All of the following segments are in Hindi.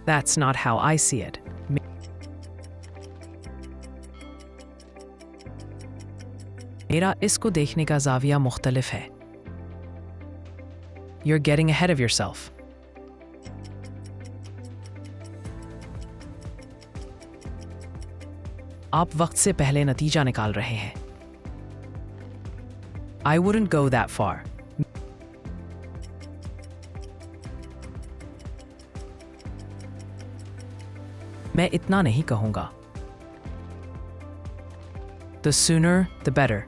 That's not how I see it. मेरा इसको देखने का ज़ाविया मुख्तलिफ है. You're getting ahead of yourself. आप वक्त से पहले नतीजा निकाल रहे हैं. I wouldn't go that far. मैं इतना नहीं कहूँगा. The sooner, the better.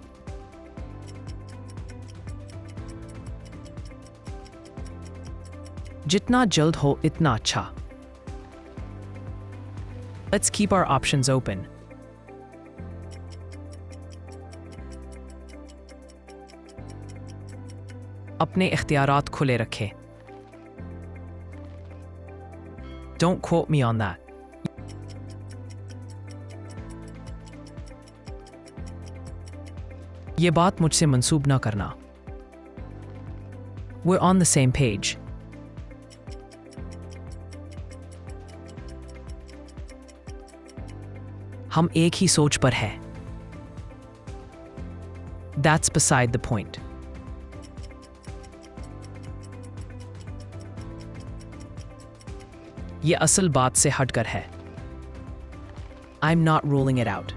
जितना जल्द हो इतना अच्छा. Let's keep our options open. अपने इख्तियारात खुले रखें. Don't quote me on that. ये बात मुझसे मंसूब ना करना. We're on the same page. हम एक ही सोच पर हैं. That's beside the point. ये असल बात से हटकर है. I'm not ruling it out.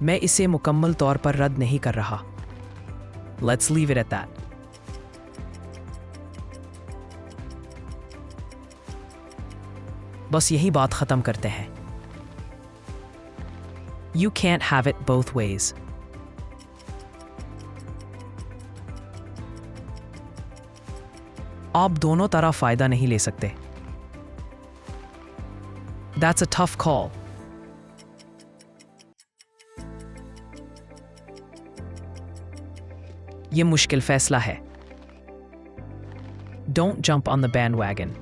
मैं इसे मुकम्मल तौर पर रद्द नहीं कर रहा. Let's leave it at that. बस यही बात ख़त्म करते हैं. You can't have it both ways. आप दोनों तरह फ़ायदा नहीं ले सकते. That's a tough call. ये मुश्किल फैसला है. Don't jump on the bandwagon.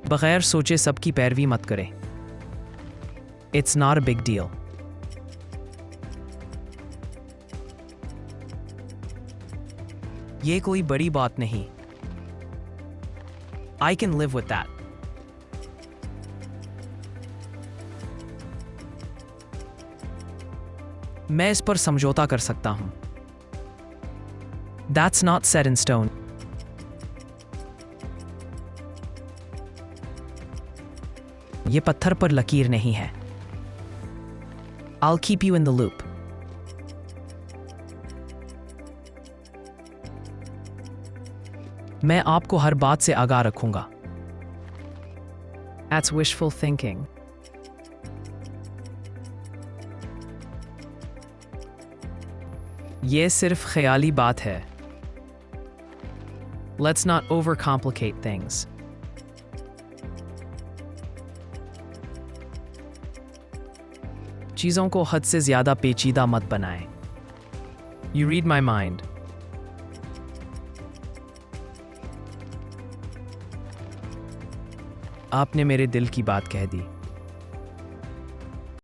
बगैर सोचे सबकी पैरवी मत करें. It's not a big deal. ये कोई बड़ी बात नहीं. I can live with that. मैं इस पर समझौता कर सकता हूं. That's not set in stone. ये पत्थर पर लकीर नहीं है. I'll keep you in the loop. मैं आपको हर बात से आगाह रखूंगा. That's wishful thinking. ये सिर्फ ख्याली बात है. Let's not overcomplicate things. चीज़ों को हद से ज़्यादा पेचीदा मत बनाएं. You read my mind. आपने मेरे दिल की बात कह दी.